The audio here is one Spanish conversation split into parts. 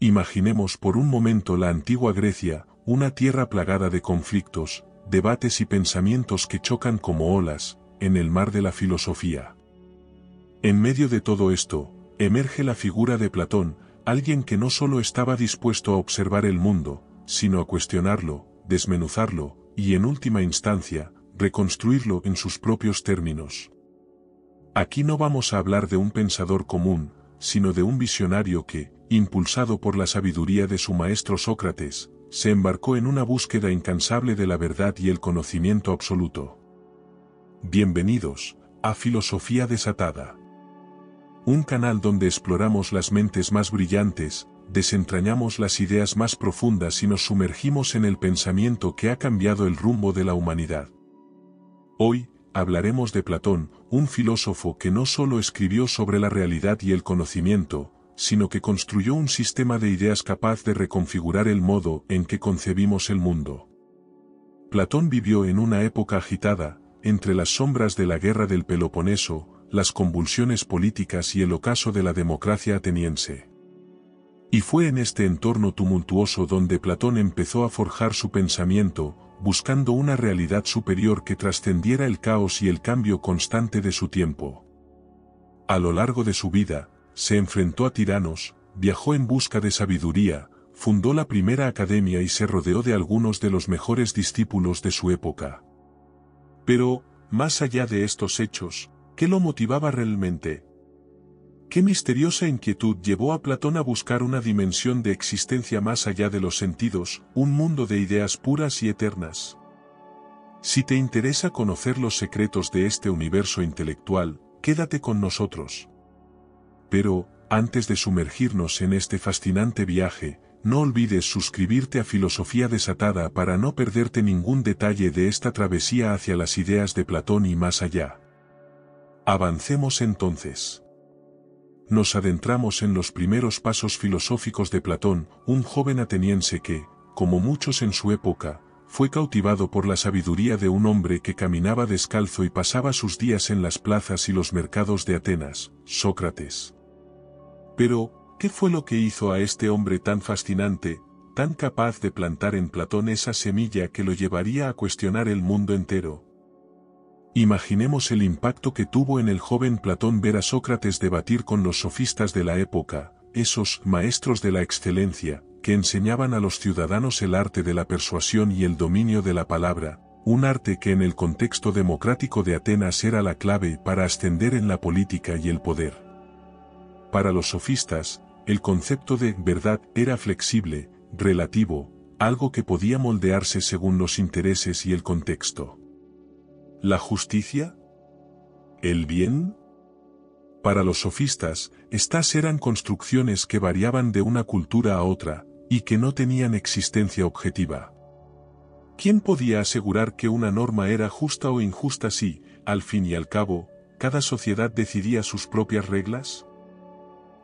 Imaginemos por un momento la antigua Grecia, una tierra plagada de conflictos, debates y pensamientos que chocan como olas, en el mar de la filosofía. En medio de todo esto, emerge la figura de Platón, alguien que no solo estaba dispuesto a observar el mundo, sino a cuestionarlo, desmenuzarlo, y en última instancia, reconstruirlo en sus propios términos. Aquí no vamos a hablar de un pensador común, sino de un visionario que, impulsado por la sabiduría de su maestro Sócrates, se embarcó en una búsqueda incansable de la verdad y el conocimiento absoluto. Bienvenidos a Filosofía Desatada. Un canal donde exploramos las mentes más brillantes, desentrañamos las ideas más profundas y nos sumergimos en el pensamiento que ha cambiado el rumbo de la humanidad. Hoy, hablaremos de Platón, un filósofo que no solo escribió sobre la realidad y el conocimiento, sino que construyó un sistema de ideas capaz de reconfigurar el modo en que concebimos el mundo. Platón vivió en una época agitada, entre las sombras de la guerra del Peloponeso, las convulsiones políticas y el ocaso de la democracia ateniense. Y fue en este entorno tumultuoso donde Platón empezó a forjar su pensamiento, buscando una realidad superior que trascendiera el caos y el cambio constante de su tiempo. A lo largo de su vida, se enfrentó a tiranos, viajó en busca de sabiduría, fundó la primera academia y se rodeó de algunos de los mejores discípulos de su época. Pero, más allá de estos hechos, ¿qué lo motivaba realmente? ¿Qué misteriosa inquietud llevó a Platón a buscar una dimensión de existencia más allá de los sentidos, un mundo de ideas puras y eternas? Si te interesa conocer los secretos de este universo intelectual, quédate con nosotros. Pero, antes de sumergirnos en este fascinante viaje, no olvides suscribirte a Filosofía Desatada para no perderte ningún detalle de esta travesía hacia las ideas de Platón y más allá. Avancemos entonces. Nos adentramos en los primeros pasos filosóficos de Platón, un joven ateniense que, como muchos en su época, fue cautivado por la sabiduría de un hombre que caminaba descalzo y pasaba sus días en las plazas y los mercados de Atenas, Sócrates. Pero, ¿qué fue lo que hizo a este hombre tan fascinante, tan capaz de plantar en Platón esa semilla que lo llevaría a cuestionar el mundo entero? Imaginemos el impacto que tuvo en el joven Platón ver a Sócrates debatir con los sofistas de la época, esos maestros de la excelencia, que enseñaban a los ciudadanos el arte de la persuasión y el dominio de la palabra, un arte que en el contexto democrático de Atenas era la clave para ascender en la política y el poder. Para los sofistas, el concepto de verdad era flexible, relativo, algo que podía moldearse según los intereses y el contexto. ¿La justicia? ¿El bien? Para los sofistas, estas eran construcciones que variaban de una cultura a otra, y que no tenían existencia objetiva. ¿Quién podía asegurar que una norma era justa o injusta si, al fin y al cabo, cada sociedad decidía sus propias reglas?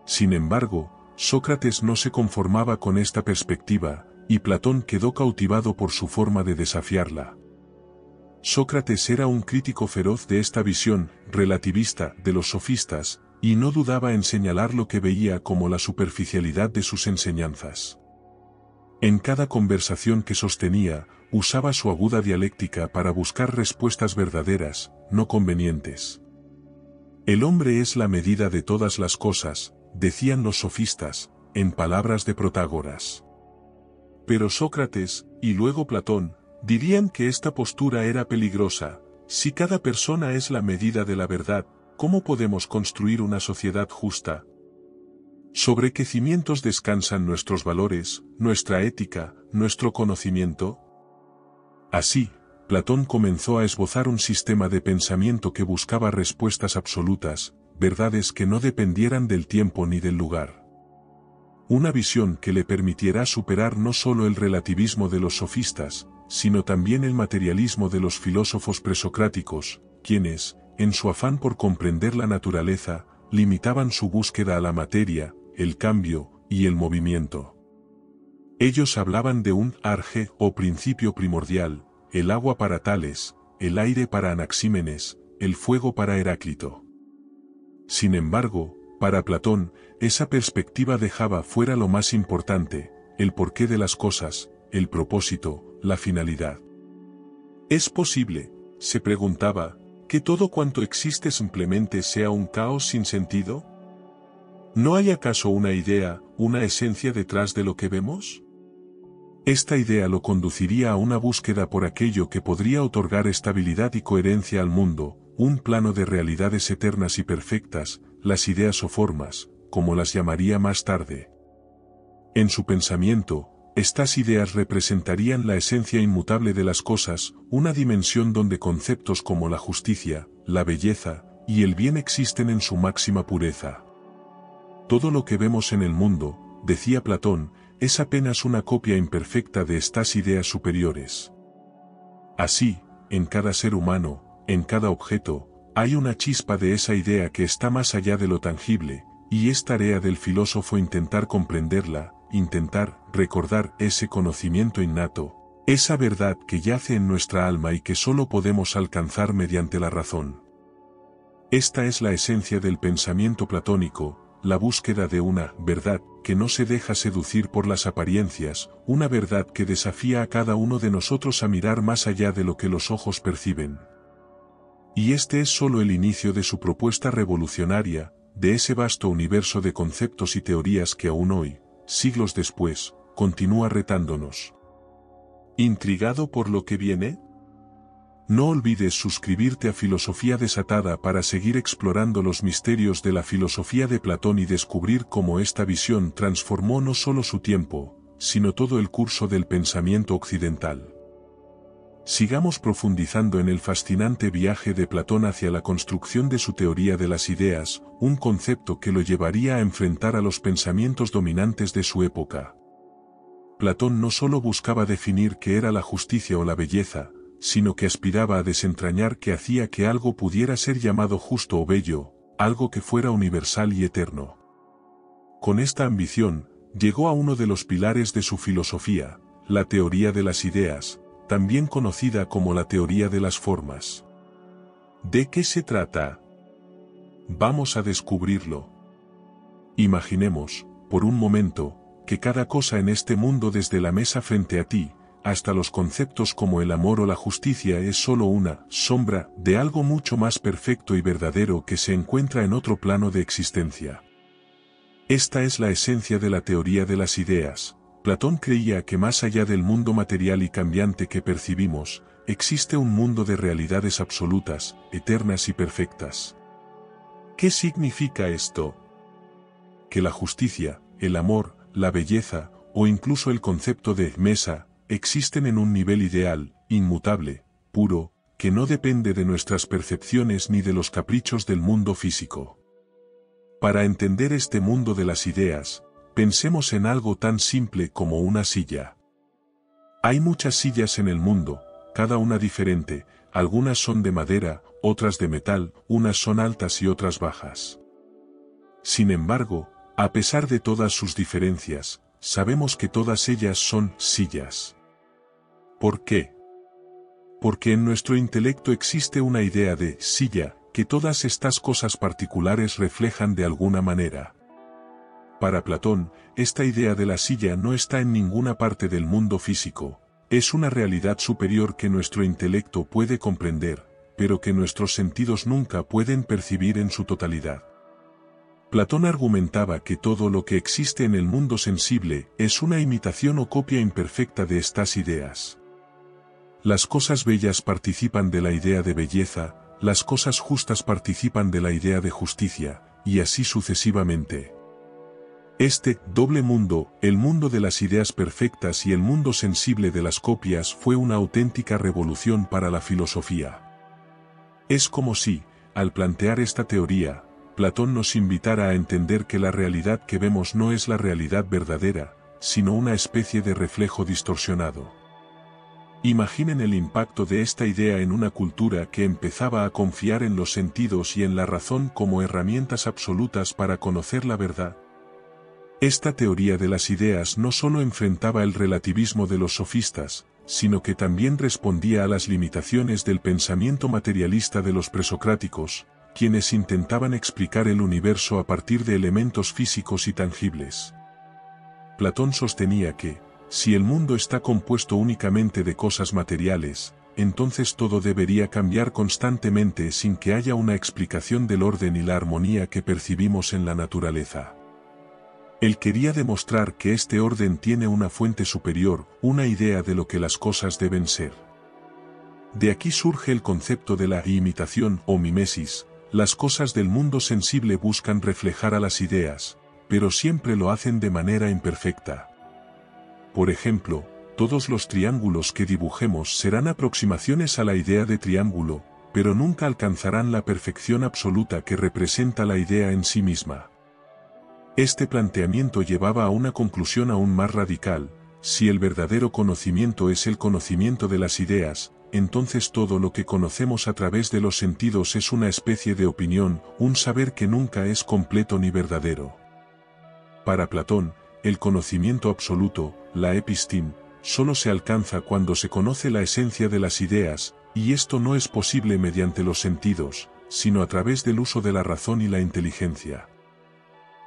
Sin embargo, Sócrates no se conformaba con esta perspectiva, y Platón quedó cautivado por su forma de desafiarla. Sócrates era un crítico feroz de esta visión relativista de los sofistas, y no dudaba en señalar lo que veía como la superficialidad de sus enseñanzas. En cada conversación que sostenía, usaba su aguda dialéctica para buscar respuestas verdaderas, no convenientes. El hombre es la medida de todas las cosas, decían los sofistas, en palabras de Protágoras. Pero Sócrates, y luego Platón, dirían que esta postura era peligrosa. Si cada persona es la medida de la verdad, ¿cómo podemos construir una sociedad justa? ¿Sobre qué cimientos descansan nuestros valores, nuestra ética, nuestro conocimiento? Así, Platón comenzó a esbozar un sistema de pensamiento que buscaba respuestas absolutas, verdades que no dependieran del tiempo ni del lugar. Una visión que le permitiera superar no solo el relativismo de los sofistas, sino también el materialismo de los filósofos presocráticos, quienes, en su afán por comprender la naturaleza, limitaban su búsqueda a la materia, el cambio y el movimiento. Ellos hablaban de un arge o principio primordial, el agua para Tales, el aire para Anaxímenes, el fuego para Heráclito. Sin embargo, Para Platón, esa perspectiva dejaba fuera lo más importante, el porqué de las cosas, el propósito, la finalidad. ¿Es posible, se preguntaba, que todo cuanto existe simplemente sea un caos sin sentido? ¿No hay acaso una idea, una esencia detrás de lo que vemos? Esta idea lo conduciría a una búsqueda por aquello que podría otorgar estabilidad y coherencia al mundo, un plano de realidades eternas y perfectas, las ideas o formas, como las llamaría más tarde. En su pensamiento, estas ideas representarían la esencia inmutable de las cosas, una dimensión donde conceptos como la justicia, la belleza, y el bien existen en su máxima pureza. Todo lo que vemos en el mundo, decía Platón, es apenas una copia imperfecta de estas ideas superiores. Así, en cada ser humano, en cada objeto, hay una chispa de esa idea que está más allá de lo tangible, y es tarea del filósofo intentar comprenderla, intentar recordar ese conocimiento innato, esa verdad que yace en nuestra alma y que solo podemos alcanzar mediante la razón. Esta es la esencia del pensamiento platónico, la búsqueda de una verdad que no se deja seducir por las apariencias, una verdad que desafía a cada uno de nosotros a mirar más allá de lo que los ojos perciben. Y este es solo el inicio de su propuesta revolucionaria, de ese vasto universo de conceptos y teorías que aún hoy, siglos después, continúa retándonos. ¿Intrigado por lo que viene? No olvides suscribirte a Filosofía Desatada para seguir explorando los misterios de la filosofía de Platón y descubrir cómo esta visión transformó no solo su tiempo, sino todo el curso del pensamiento occidental. Sigamos profundizando en el fascinante viaje de Platón hacia la construcción de su teoría de las ideas, un concepto que lo llevaría a enfrentar a los pensamientos dominantes de su época. Platón no solo buscaba definir qué era la justicia o la belleza, sino que aspiraba a desentrañar qué hacía que algo pudiera ser llamado justo o bello, algo que fuera universal y eterno. Con esta ambición, llegó a uno de los pilares de su filosofía, la teoría de las ideas, también conocida como la teoría de las formas. ¿De qué se trata? Vamos a descubrirlo. Imaginemos, por un momento, que cada cosa en este mundo desde la mesa frente a ti, hasta los conceptos como el amor o la justicia es solo una sombra de algo mucho más perfecto y verdadero que se encuentra en otro plano de existencia. Esta es la esencia de la teoría de las ideas. Platón creía que más allá del mundo material y cambiante que percibimos, existe un mundo de realidades absolutas, eternas y perfectas. ¿Qué significa esto? Que la justicia, el amor, la belleza, o incluso el concepto de mesa, existen en un nivel ideal, inmutable, puro, que no depende de nuestras percepciones ni de los caprichos del mundo físico. Para entender este mundo de las ideas, pensemos en algo tan simple como una silla. Hay muchas sillas en el mundo, cada una diferente, algunas son de madera, otras de metal, unas son altas y otras bajas. Sin embargo, a pesar de todas sus diferencias, sabemos que todas ellas son sillas. ¿Por qué? Porque en nuestro intelecto existe una idea de silla, que todas estas cosas particulares reflejan de alguna manera. Para Platón, esta idea de la silla no está en ninguna parte del mundo físico, es una realidad superior que nuestro intelecto puede comprender, pero que nuestros sentidos nunca pueden percibir en su totalidad. Platón argumentaba que todo lo que existe en el mundo sensible es una imitación o copia imperfecta de estas ideas. Las cosas bellas participan de la idea de belleza, las cosas justas participan de la idea de justicia, y así sucesivamente. Este doble mundo, el mundo de las ideas perfectas y el mundo sensible de las copias, fue una auténtica revolución para la filosofía. Es como si, al plantear esta teoría, Platón nos invitara a entender que la realidad que vemos no es la realidad verdadera, sino una especie de reflejo distorsionado. Imaginen el impacto de esta idea en una cultura que empezaba a confiar en los sentidos y en la razón como herramientas absolutas para conocer la verdad. Esta teoría de las ideas no solo enfrentaba el relativismo de los sofistas, sino que también respondía a las limitaciones del pensamiento materialista de los presocráticos, quienes intentaban explicar el universo a partir de elementos físicos y tangibles. Platón sostenía que, si el mundo está compuesto únicamente de cosas materiales, entonces todo debería cambiar constantemente sin que haya una explicación del orden y la armonía que percibimos en la naturaleza. Él quería demostrar que este orden tiene una fuente superior, una idea de lo que las cosas deben ser. De aquí surge el concepto de la imitación o mimesis. Las cosas del mundo sensible buscan reflejar a las ideas, pero siempre lo hacen de manera imperfecta. Por ejemplo, todos los triángulos que dibujemos serán aproximaciones a la idea de triángulo, pero nunca alcanzarán la perfección absoluta que representa la idea en sí misma. Este planteamiento llevaba a una conclusión aún más radical: si el verdadero conocimiento es el conocimiento de las ideas, entonces todo lo que conocemos a través de los sentidos es una especie de opinión, un saber que nunca es completo ni verdadero. Para Platón, el conocimiento absoluto, la epistim, solo se alcanza cuando se conoce la esencia de las ideas, y esto no es posible mediante los sentidos, sino a través del uso de la razón y la inteligencia.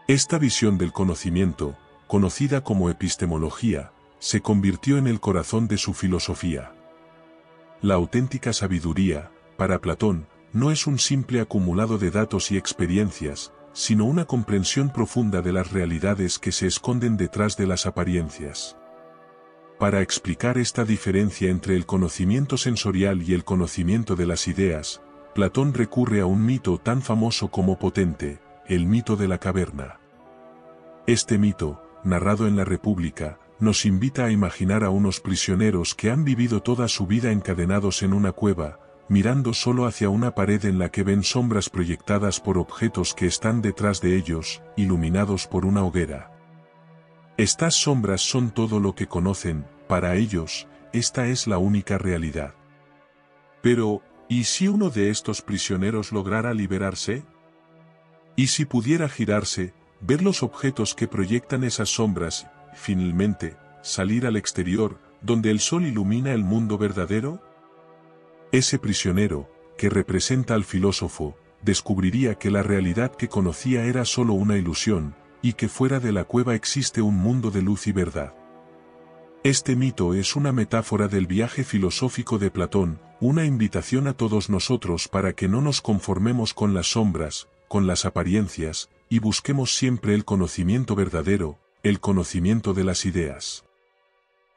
Esta visión del conocimiento, conocida como epistemología, se convirtió en el corazón de su filosofía. La auténtica sabiduría, para Platón, no es un simple acumulado de datos y experiencias, sino una comprensión profunda de las realidades que se esconden detrás de las apariencias. Para explicar esta diferencia entre el conocimiento sensorial y el conocimiento de las ideas, Platón recurre a un mito tan famoso como potente, el mito de la caverna. Este mito, narrado en la República, nos invita a imaginar a unos prisioneros que han vivido toda su vida encadenados en una cueva, mirando solo hacia una pared en la que ven sombras proyectadas por objetos que están detrás de ellos, iluminados por una hoguera. Estas sombras son todo lo que conocen, para ellos, esta es la única realidad. Pero, ¿y si uno de estos prisioneros lograra liberarse? ¿Y si pudiera girarse, ver los objetos que proyectan esas sombras, finalmente, salir al exterior, donde el sol ilumina el mundo verdadero? Ese prisionero, que representa al filósofo, descubriría que la realidad que conocía era solo una ilusión, y que fuera de la cueva existe un mundo de luz y verdad. Este mito es una metáfora del viaje filosófico de Platón, una invitación a todos nosotros para que no nos conformemos con las sombras, con las apariencias, y busquemos siempre el conocimiento verdadero, el conocimiento de las ideas.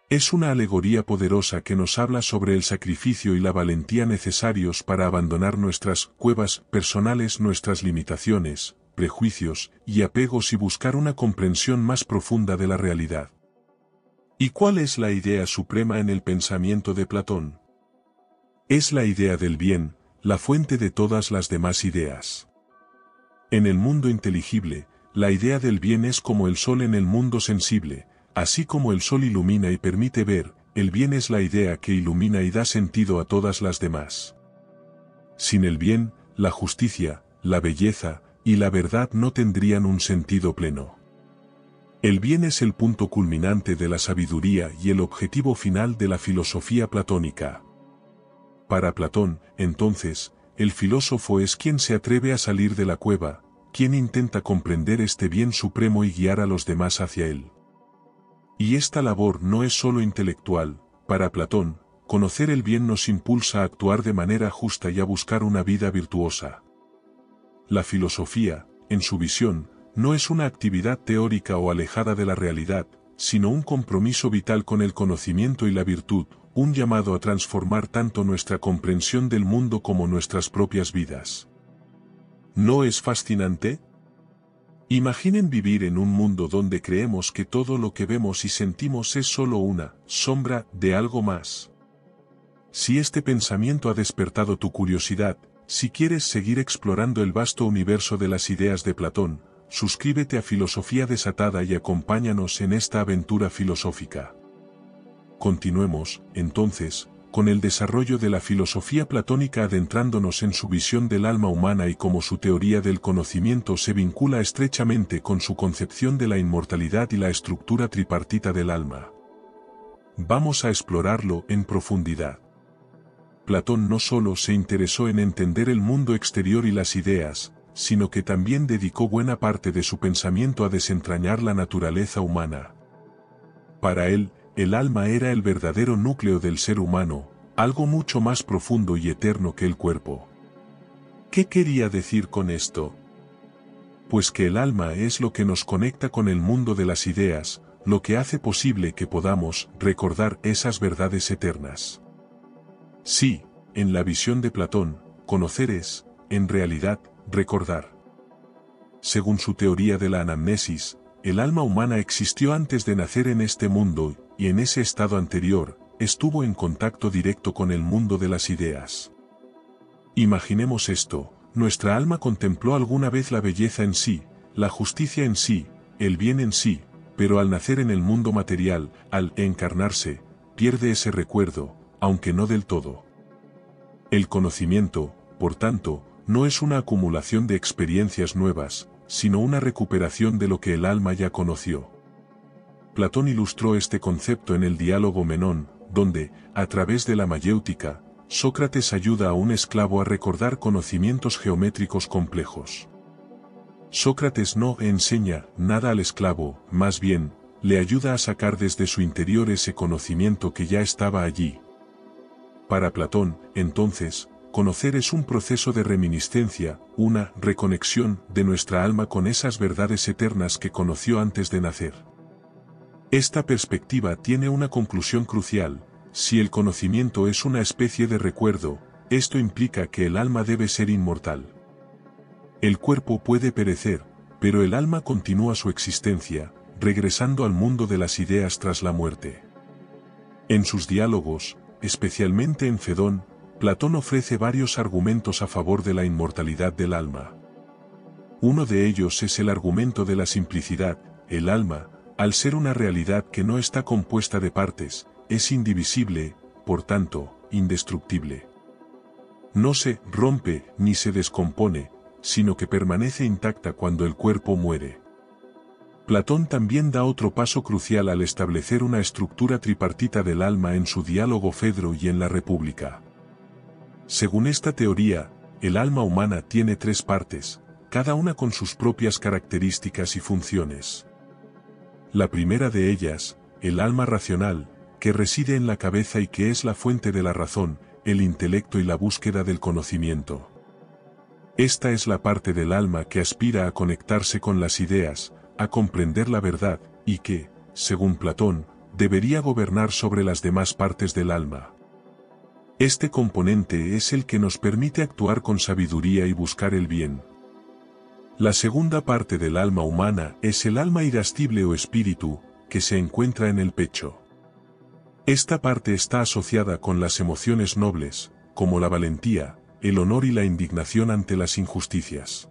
Es una alegoría poderosa que nos habla sobre el sacrificio y la valentía necesarios para abandonar nuestras cuevas personales, nuestras limitaciones, prejuicios y apegos y buscar una comprensión más profunda de la realidad. ¿Y cuál es la idea suprema en el pensamiento de Platón? Es la idea del bien, la fuente de todas las demás ideas. En el mundo inteligible, la idea del bien es como el sol en el mundo sensible. Así como el sol ilumina y permite ver, el bien es la idea que ilumina y da sentido a todas las demás. Sin el bien, la justicia, la belleza y la verdad no tendrían un sentido pleno. El bien es el punto culminante de la sabiduría y el objetivo final de la filosofía platónica. Para Platón, entonces, el filósofo es quien se atreve a salir de la cueva, quien intenta comprender este bien supremo y guiar a los demás hacia él. Y esta labor no es solo intelectual. Para Platón, conocer el bien nos impulsa a actuar de manera justa y a buscar una vida virtuosa. La filosofía, en su visión, no es una actividad teórica o alejada de la realidad, sino un compromiso vital con el conocimiento y la virtud, un llamado a transformar tanto nuestra comprensión del mundo como nuestras propias vidas. ¿No es fascinante? Imaginen vivir en un mundo donde creemos que todo lo que vemos y sentimos es solo una sombra de algo más. Si este pensamiento ha despertado tu curiosidad, si quieres seguir explorando el vasto universo de las ideas de Platón, suscríbete a Filosofía Desatada y acompáñanos en esta aventura filosófica. Continuemos, entonces, con el desarrollo de la filosofía platónica adentrándonos en su visión del alma humana y cómo su teoría del conocimiento se vincula estrechamente con su concepción de la inmortalidad y la estructura tripartita del alma. Vamos a explorarlo en profundidad. Platón no solo se interesó en entender el mundo exterior y las ideas, sino que también dedicó buena parte de su pensamiento a desentrañar la naturaleza humana. Para él, el alma era el verdadero núcleo del ser humano, algo mucho más profundo y eterno que el cuerpo. ¿Qué quería decir con esto? Pues que el alma es lo que nos conecta con el mundo de las ideas, lo que hace posible que podamos recordar esas verdades eternas. Sí, en la visión de Platón, conocer es, en realidad, recordar. Según su teoría de la anamnesis, el alma humana existió antes de nacer en este mundo, y en ese estado anterior, estuvo en contacto directo con el mundo de las ideas. Imaginemos esto, nuestra alma contempló alguna vez la belleza en sí, la justicia en sí, el bien en sí, pero al nacer en el mundo material, al encarnarse, pierde ese recuerdo, aunque no del todo. El conocimiento, por tanto, no es una acumulación de experiencias nuevas, sino una recuperación de lo que el alma ya conoció. Platón ilustró este concepto en el diálogo Menón, donde, a través de la mayéutica, Sócrates ayuda a un esclavo a recordar conocimientos geométricos complejos. Sócrates no enseña nada al esclavo, más bien, le ayuda a sacar desde su interior ese conocimiento que ya estaba allí. Para Platón, entonces, conocer es un proceso de reminiscencia, una reconexión de nuestra alma con esas verdades eternas que conoció antes de nacer. Esta perspectiva tiene una conclusión crucial: si el conocimiento es una especie de recuerdo, esto implica que el alma debe ser inmortal. El cuerpo puede perecer, pero el alma continúa su existencia, regresando al mundo de las ideas tras la muerte. En sus diálogos, especialmente en Fedón, Platón ofrece varios argumentos a favor de la inmortalidad del alma. Uno de ellos es el argumento de la simplicidad: el alma, al ser una realidad que no está compuesta de partes, es indivisible, por tanto, indestructible. No se rompe ni se descompone, sino que permanece intacta cuando el cuerpo muere. Platón también da otro paso crucial al establecer una estructura tripartita del alma en su diálogo Fedro y en la República. Según esta teoría, el alma humana tiene tres partes, cada una con sus propias características y funciones. La primera de ellas, el alma racional, que reside en la cabeza y que es la fuente de la razón, el intelecto y la búsqueda del conocimiento. Esta es la parte del alma que aspira a conectarse con las ideas, a comprender la verdad, y que, según Platón, debería gobernar sobre las demás partes del alma. Este componente es el que nos permite actuar con sabiduría y buscar el bien. La segunda parte del alma humana es el alma irascible o espíritu, que se encuentra en el pecho. Esta parte está asociada con las emociones nobles, como la valentía, el honor y la indignación ante las injusticias.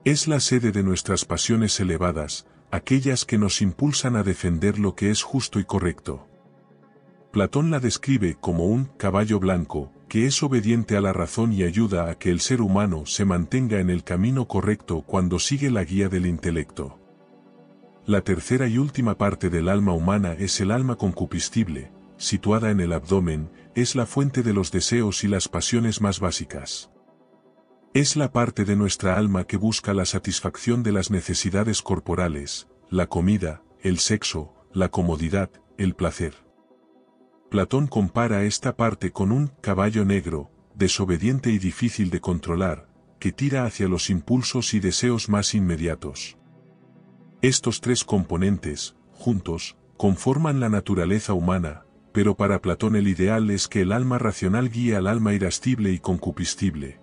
Es la sede de nuestras pasiones elevadas, aquellas que nos impulsan a defender lo que es justo y correcto. Platón la describe como un caballo blanco, que es obediente a la razón y ayuda a que el ser humano se mantenga en el camino correcto cuando sigue la guía del intelecto. La tercera y última parte del alma humana es el alma concupiscible, situada en el abdomen, es la fuente de los deseos y las pasiones más básicas. Es la parte de nuestra alma que busca la satisfacción de las necesidades corporales, la comida, el sexo, la comodidad, el placer. Platón compara esta parte con un caballo negro, desobediente y difícil de controlar, que tira hacia los impulsos y deseos más inmediatos. Estos tres componentes, juntos, conforman la naturaleza humana, pero para Platón el ideal es que el alma racional guíe al alma irascible y concupiscible.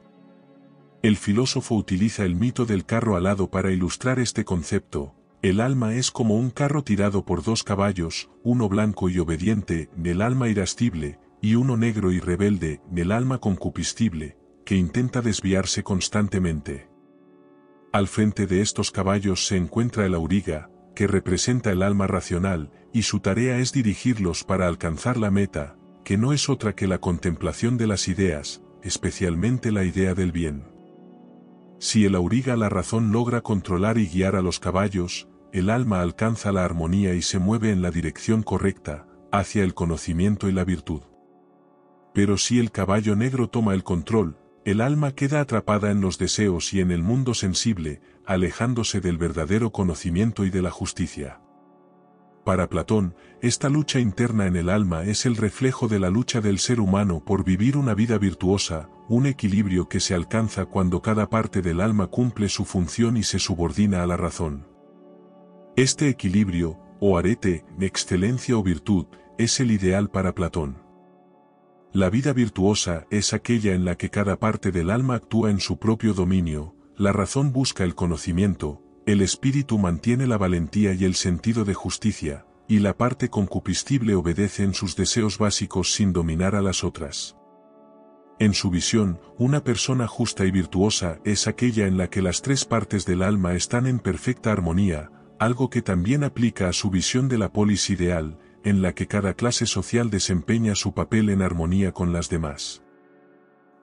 El filósofo utiliza el mito del carro alado para ilustrar este concepto. El alma es como un carro tirado por dos caballos, uno blanco y obediente, del alma irascible, y uno negro y rebelde, del alma concupiscible, que intenta desviarse constantemente. Al frente de estos caballos se encuentra el auriga, que representa el alma racional, y su tarea es dirigirlos para alcanzar la meta, que no es otra que la contemplación de las ideas, especialmente la idea del bien. Si el auriga la razón logra controlar y guiar a los caballos, el alma alcanza la armonía y se mueve en la dirección correcta, hacia el conocimiento y la virtud. Pero si el caballo negro toma el control, el alma queda atrapada en los deseos y en el mundo sensible, alejándose del verdadero conocimiento y de la justicia. Para Platón, esta lucha interna en el alma es el reflejo de la lucha del ser humano por vivir una vida virtuosa, un equilibrio que se alcanza cuando cada parte del alma cumple su función y se subordina a la razón. Este equilibrio, o arete, excelencia o virtud, es el ideal para Platón. La vida virtuosa es aquella en la que cada parte del alma actúa en su propio dominio, la razón busca el conocimiento, el espíritu mantiene la valentía y el sentido de justicia, y la parte concupiscible obedece en sus deseos básicos sin dominar a las otras. En su visión, una persona justa y virtuosa es aquella en la que las tres partes del alma están en perfecta armonía, algo que también aplica a su visión de la polis ideal, en la que cada clase social desempeña su papel en armonía con las demás.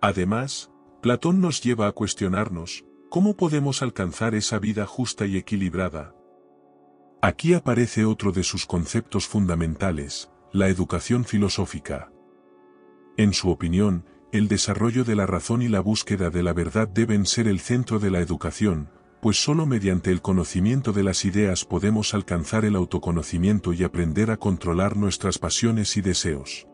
Además, Platón nos lleva a cuestionarnos, ¿cómo podemos alcanzar esa vida justa y equilibrada? Aquí aparece otro de sus conceptos fundamentales, la educación filosófica. En su opinión, el desarrollo de la razón y la búsqueda de la verdad deben ser el centro de la educación, pues solo mediante el conocimiento de las ideas podemos alcanzar el autoconocimiento y aprender a controlar nuestras pasiones y deseos.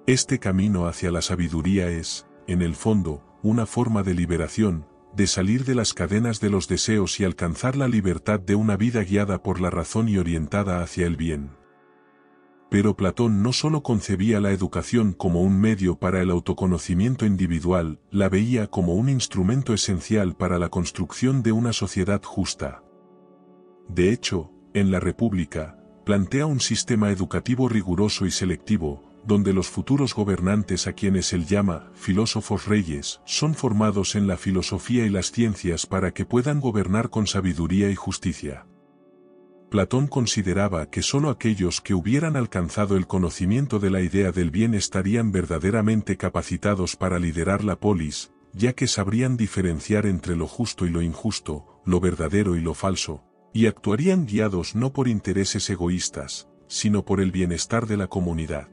Este camino hacia la sabiduría es, en el fondo, una forma de liberación, de salir de las cadenas de los deseos y alcanzar la libertad de una vida guiada por la razón y orientada hacia el bien. Pero Platón no solo concebía la educación como un medio para el autoconocimiento individual, la veía como un instrumento esencial para la construcción de una sociedad justa. De hecho, en la República, plantea un sistema educativo riguroso y selectivo, donde los futuros gobernantes a quienes él llama filósofos reyes, son formados en la filosofía y las ciencias para que puedan gobernar con sabiduría y justicia. Platón consideraba que sólo aquellos que hubieran alcanzado el conocimiento de la idea del bien estarían verdaderamente capacitados para liderar la polis, ya que sabrían diferenciar entre lo justo y lo injusto, lo verdadero y lo falso, y actuarían guiados no por intereses egoístas, sino por el bienestar de la comunidad.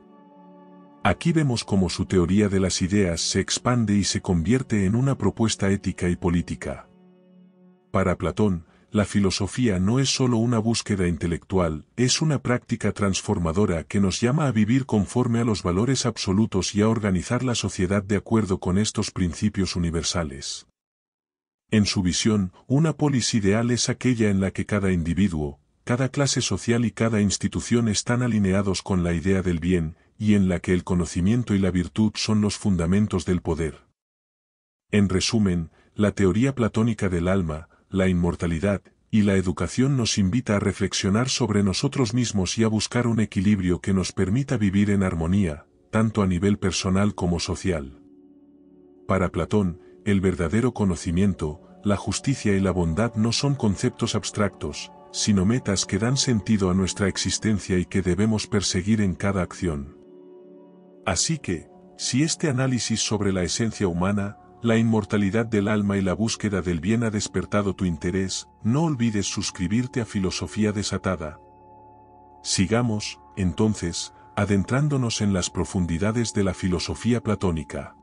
Aquí vemos cómo su teoría de las ideas se expande y se convierte en una propuesta ética y política. Para Platón, la filosofía no es solo una búsqueda intelectual, es una práctica transformadora que nos llama a vivir conforme a los valores absolutos y a organizar la sociedad de acuerdo con estos principios universales. En su visión, una polis ideal es aquella en la que cada individuo, cada clase social y cada institución están alineados con la idea del bien, y en la que el conocimiento y la virtud son los fundamentos del poder. En resumen, la teoría platónica del alma, la inmortalidad, y la educación nos invita a reflexionar sobre nosotros mismos y a buscar un equilibrio que nos permita vivir en armonía, tanto a nivel personal como social. Para Platón, el verdadero conocimiento, la justicia y la bondad no son conceptos abstractos, sino metas que dan sentido a nuestra existencia y que debemos perseguir en cada acción. Así que, si este análisis sobre la esencia humana, la inmortalidad del alma y la búsqueda del bien ha despertado tu interés, no olvides suscribirte a Filosofía Desatada. Sigamos, entonces, adentrándonos en las profundidades de la filosofía platónica.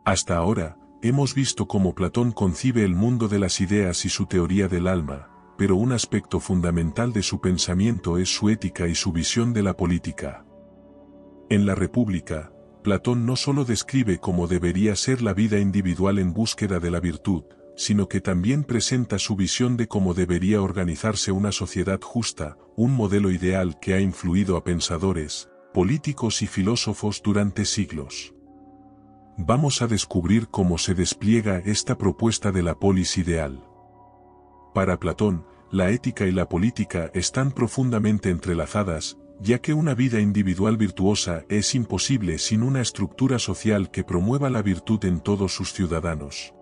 Hasta ahora, hemos visto cómo Platón concibe el mundo de las ideas y su teoría del alma, pero un aspecto fundamental de su pensamiento es su ética y su visión de la política. En la República, Platón no solo describe cómo debería ser la vida individual en búsqueda de la virtud, sino que también presenta su visión de cómo debería organizarse una sociedad justa, un modelo ideal que ha influido a pensadores, políticos y filósofos durante siglos. Vamos a descubrir cómo se despliega esta propuesta de la polis ideal. Para Platón, la ética y la política están profundamente entrelazadas, ya que una vida individual virtuosa es imposible sin una estructura social que promueva la virtud en todos sus ciudadanos.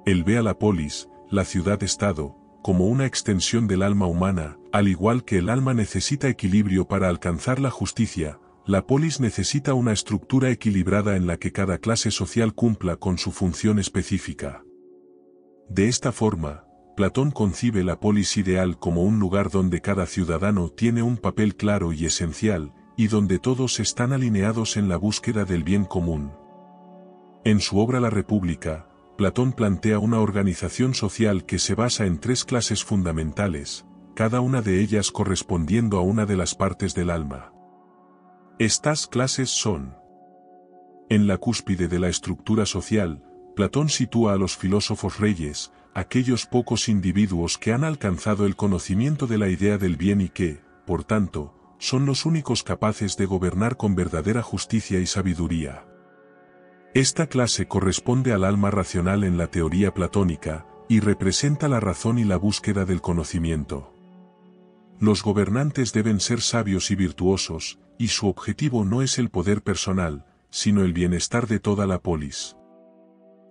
Él ve a la polis, la ciudad-estado, como una extensión del alma humana, al igual que el alma necesita equilibrio para alcanzar la justicia, la polis necesita una estructura equilibrada en la que cada clase social cumpla con su función específica. De esta forma, Platón concibe la polis ideal como un lugar donde cada ciudadano tiene un papel claro y esencial, y donde todos están alineados en la búsqueda del bien común. En su obra La República, Platón plantea una organización social que se basa en 3 clases fundamentales, cada una de ellas correspondiendo a una de las partes del alma. Estas clases son: en la cúspide de la estructura social, Platón sitúa a los filósofos reyes, aquellos pocos individuos que han alcanzado el conocimiento de la idea del bien y que, por tanto, son los únicos capaces de gobernar con verdadera justicia y sabiduría. Esta clase corresponde al alma racional en la teoría platónica, y representa la razón y la búsqueda del conocimiento. Los gobernantes deben ser sabios y virtuosos, y su objetivo no es el poder personal, sino el bienestar de toda la polis.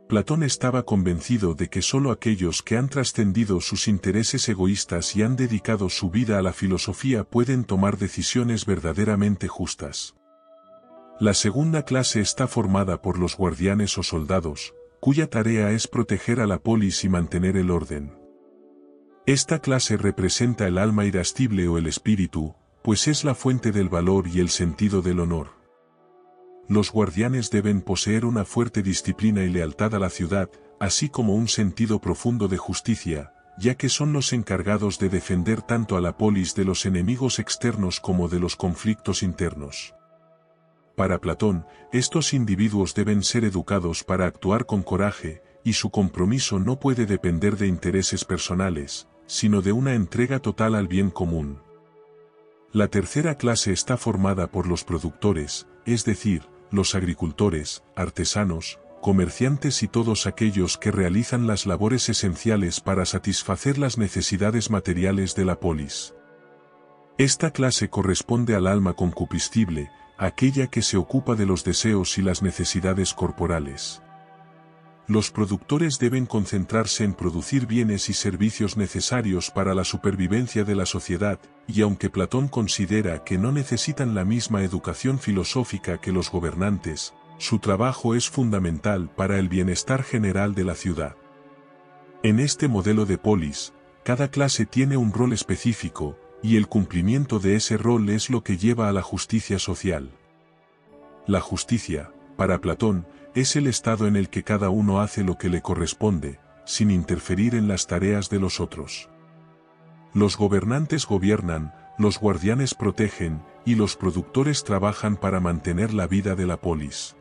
Platón estaba convencido de que sólo aquellos que han trascendido sus intereses egoístas y han dedicado su vida a la filosofía pueden tomar decisiones verdaderamente justas. La segunda clase está formada por los guardianes o soldados, cuya tarea es proteger a la polis y mantener el orden. Esta clase representa el alma irascible o el espíritu, pues es la fuente del valor y el sentido del honor. Los guardianes deben poseer una fuerte disciplina y lealtad a la ciudad, así como un sentido profundo de justicia, ya que son los encargados de defender tanto a la polis de los enemigos externos como de los conflictos internos. Para Platón, estos individuos deben ser educados para actuar con coraje, y su compromiso no puede depender de intereses personales, sino de una entrega total al bien común. La tercera clase está formada por los productores, es decir, los agricultores, artesanos, comerciantes y todos aquellos que realizan las labores esenciales para satisfacer las necesidades materiales de la polis. Esta clase corresponde al alma concupiscible, aquella que se ocupa de los deseos y las necesidades corporales. Los productores deben concentrarse en producir bienes y servicios necesarios para la supervivencia de la sociedad, y aunque Platón considera que no necesitan la misma educación filosófica que los gobernantes, su trabajo es fundamental para el bienestar general de la ciudad. En este modelo de polis, cada clase tiene un rol específico, y el cumplimiento de ese rol es lo que lleva a la justicia social. La justicia, para Platón, es el estado en el que cada uno hace lo que le corresponde, sin interferir en las tareas de los otros. Los gobernantes gobiernan, los guardianes protegen, y los productores trabajan para mantener la vida de la polis.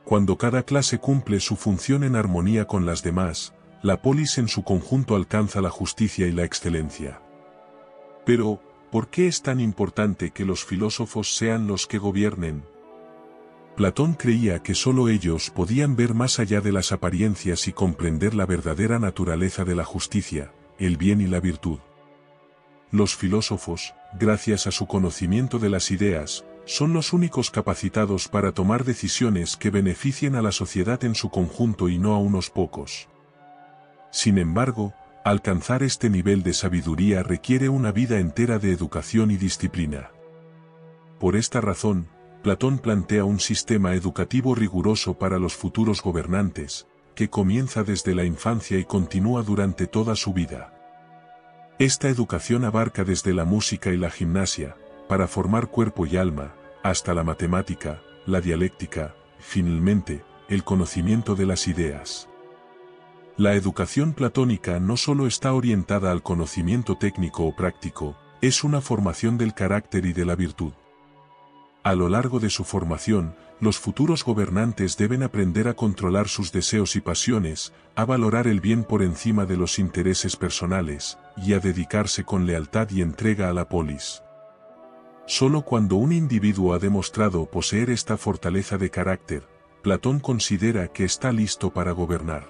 Cuando cada clase cumple su función en armonía con las demás, la polis en su conjunto alcanza la justicia y la excelencia. Pero, ¿por qué es tan importante que los filósofos sean los que gobiernen? Platón creía que sólo ellos podían ver más allá de las apariencias y comprender la verdadera naturaleza de la justicia, el bien y la virtud. Los filósofos, gracias a su conocimiento de las ideas, son los únicos capacitados para tomar decisiones que beneficien a la sociedad en su conjunto y no a unos pocos. Sin embargo, alcanzar este nivel de sabiduría requiere una vida entera de educación y disciplina. Por esta razón, Platón plantea un sistema educativo riguroso para los futuros gobernantes, que comienza desde la infancia y continúa durante toda su vida. Esta educación abarca desde la música y la gimnasia, para formar cuerpo y alma, hasta la matemática, la dialéctica, finalmente, el conocimiento de las ideas. La educación platónica no solo está orientada al conocimiento técnico o práctico, es una formación del carácter y de la virtud. A lo largo de su formación, los futuros gobernantes deben aprender a controlar sus deseos y pasiones, a valorar el bien por encima de los intereses personales, y a dedicarse con lealtad y entrega a la polis. Solo cuando un individuo ha demostrado poseer esta fortaleza de carácter, Platón considera que está listo para gobernar.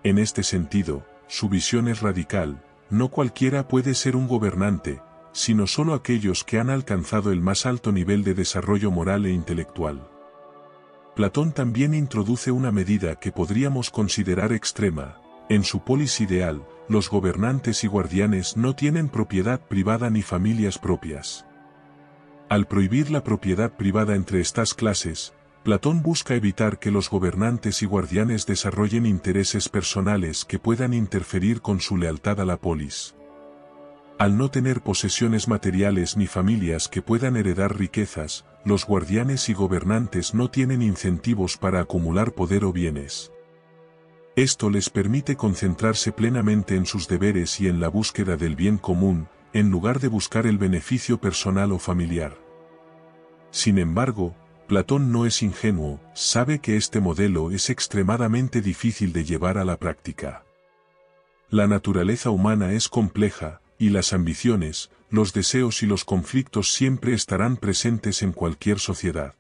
En este sentido, su visión es radical, no cualquiera puede ser un gobernante, sino solo aquellos que han alcanzado el más alto nivel de desarrollo moral e intelectual. Platón también introduce una medida que podríamos considerar extrema. En su polis ideal, los gobernantes y guardianes no tienen propiedad privada ni familias propias. Al prohibir la propiedad privada entre estas clases, Platón busca evitar que los gobernantes y guardianes desarrollen intereses personales que puedan interferir con su lealtad a la polis. Al no tener posesiones materiales ni familias que puedan heredar riquezas, los guardianes y gobernantes no tienen incentivos para acumular poder o bienes. Esto les permite concentrarse plenamente en sus deberes y en la búsqueda del bien común, en lugar de buscar el beneficio personal o familiar. Sin embargo, Platón no es ingenuo, sabe que este modelo es extremadamente difícil de llevar a la práctica. La naturaleza humana es compleja, y las ambiciones, los deseos y los conflictos siempre estarán presentes en cualquier sociedad.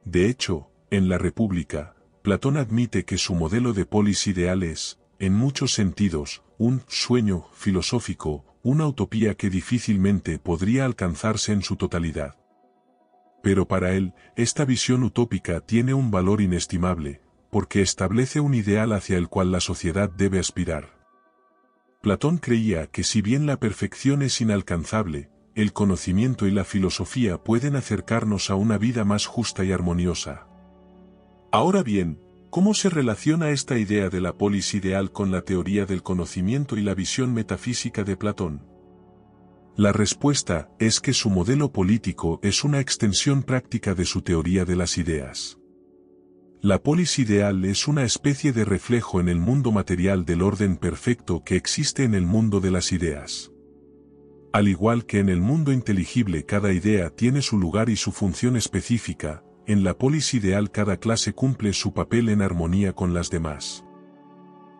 De hecho, en la República, Platón admite que su modelo de polis ideal es, en muchos sentidos, un sueño filosófico, una utopía que difícilmente podría alcanzarse en su totalidad. Pero para él, esta visión utópica tiene un valor inestimable, porque establece un ideal hacia el cual la sociedad debe aspirar. Platón creía que si bien la perfección es inalcanzable, el conocimiento y la filosofía pueden acercarnos a una vida más justa y armoniosa. Ahora bien, ¿cómo se relaciona esta idea de la polis ideal con la teoría del conocimiento y la visión metafísica de Platón? La respuesta es que su modelo político es una extensión práctica de su teoría de las ideas. La polis ideal es una especie de reflejo en el mundo material del orden perfecto que existe en el mundo de las ideas. Al igual que en el mundo inteligible cada idea tiene su lugar y su función específica, en la polis ideal cada clase cumple su papel en armonía con las demás.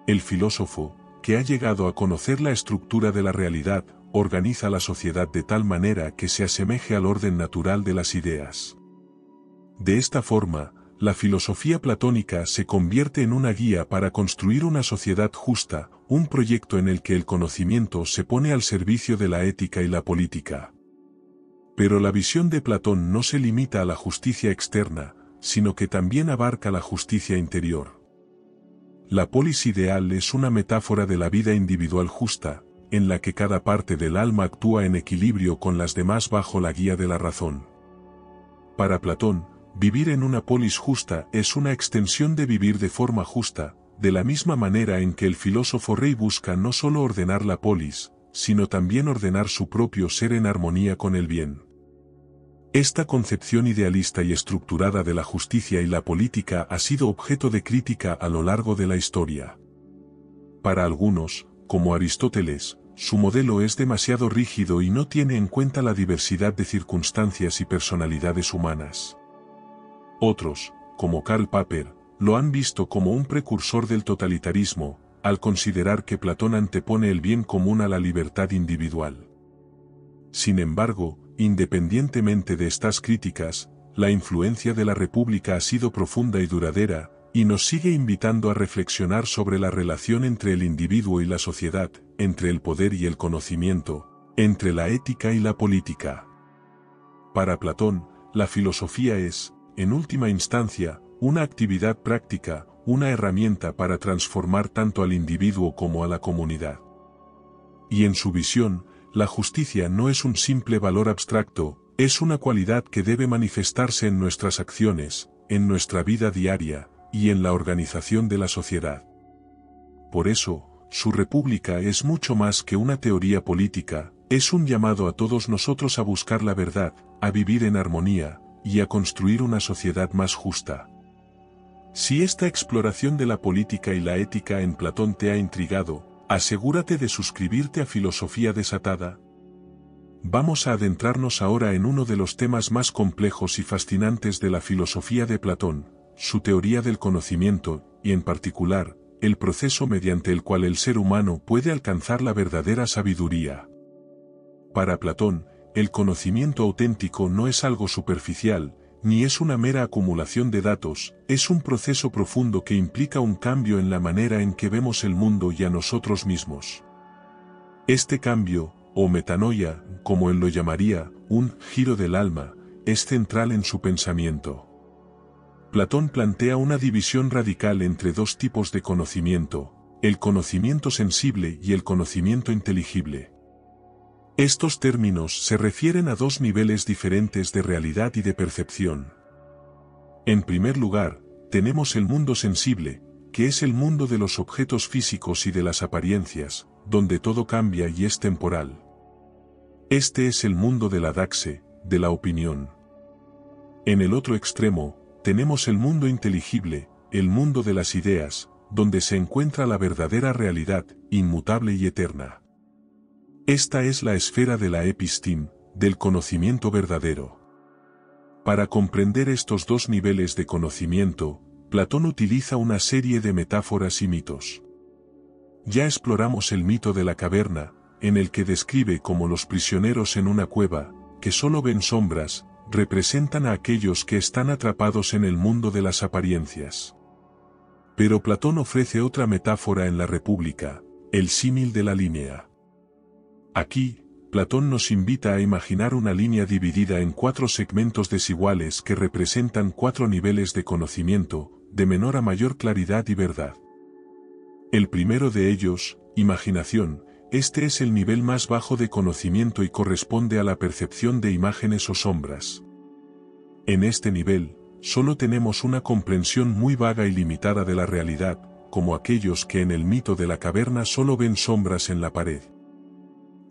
El filósofo, que ha llegado a conocer la estructura de la realidad, organiza la sociedad de tal manera que se asemeje al orden natural de las ideas. De esta forma, la filosofía platónica se convierte en una guía para construir una sociedad justa, un proyecto en el que el conocimiento se pone al servicio de la ética y la política. Pero la visión de Platón no se limita a la justicia externa, sino que también abarca la justicia interior. La polis ideal es una metáfora de la vida individual justa, en la que cada parte del alma actúa en equilibrio con las demás bajo la guía de la razón. Para Platón, vivir en una polis justa es una extensión de vivir de forma justa, de la misma manera en que el filósofo rey busca no solo ordenar la polis, sino también ordenar su propio ser en armonía con el bien. Esta concepción idealista y estructurada de la justicia y la política ha sido objeto de crítica a lo largo de la historia. Para algunos, como Aristóteles, su modelo es demasiado rígido y no tiene en cuenta la diversidad de circunstancias y personalidades humanas. Otros, como Karl Popper, lo han visto como un precursor del totalitarismo, al considerar que Platón antepone el bien común a la libertad individual. Sin embargo, independientemente de estas críticas, la influencia de la República ha sido profunda y duradera, y nos sigue invitando a reflexionar sobre la relación entre el individuo y la sociedad, entre el poder y el conocimiento, entre la ética y la política. Para Platón, la filosofía es, en última instancia, una actividad práctica, una herramienta para transformar tanto al individuo como a la comunidad. Y en su visión, la justicia no es un simple valor abstracto, es una cualidad que debe manifestarse en nuestras acciones, en nuestra vida diaria, y en la organización de la sociedad. Por eso, su república es mucho más que una teoría política, es un llamado a todos nosotros a buscar la verdad, a vivir en armonía, y a construir una sociedad más justa. Si esta exploración de la política y la ética en Platón te ha intrigado, asegúrate de suscribirte a Filosofía Desatada. Vamos a adentrarnos ahora en uno de los temas más complejos y fascinantes de la filosofía de Platón, su teoría del conocimiento, y en particular, el proceso mediante el cual el ser humano puede alcanzar la verdadera sabiduría. Para Platón, el conocimiento auténtico no es algo superficial, ni es una mera acumulación de datos, es un proceso profundo que implica un cambio en la manera en que vemos el mundo y a nosotros mismos. Este cambio, o metanoia, como él lo llamaría, un giro del alma, es central en su pensamiento. Platón plantea una división radical entre dos tipos de conocimiento, el conocimiento sensible y el conocimiento inteligible. Estos términos se refieren a dos niveles diferentes de realidad y de percepción. En primer lugar, tenemos el mundo sensible, que es el mundo de los objetos físicos y de las apariencias, donde todo cambia y es temporal. Este es el mundo de la daxe, de la opinión. En el otro extremo, tenemos el mundo inteligible, el mundo de las ideas, donde se encuentra la verdadera realidad, inmutable y eterna. Esta es la esfera de la episteme, del conocimiento verdadero. Para comprender estos dos niveles de conocimiento, Platón utiliza una serie de metáforas y mitos. Ya exploramos el mito de la caverna, en el que describe cómo los prisioneros en una cueva, que solo ven sombras, representan a aquellos que están atrapados en el mundo de las apariencias. Pero Platón ofrece otra metáfora en la República, el símil de la línea. Aquí, Platón nos invita a imaginar una línea dividida en 4 segmentos desiguales que representan 4 niveles de conocimiento, de menor a mayor claridad y verdad. El primero de ellos, imaginación, este es el nivel más bajo de conocimiento y corresponde a la percepción de imágenes o sombras. En este nivel, solo tenemos una comprensión muy vaga y limitada de la realidad, como aquellos que en el mito de la caverna solo ven sombras en la pared.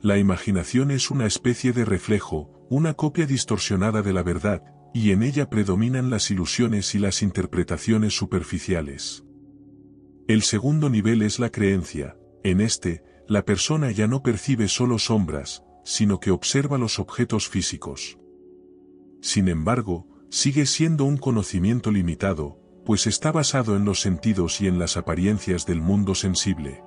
La imaginación es una especie de reflejo, una copia distorsionada de la verdad, y en ella predominan las ilusiones y las interpretaciones superficiales. El segundo nivel es la creencia. En este, la persona ya no percibe solo sombras, sino que observa los objetos físicos. Sin embargo, sigue siendo un conocimiento limitado, pues está basado en los sentidos y en las apariencias del mundo sensible.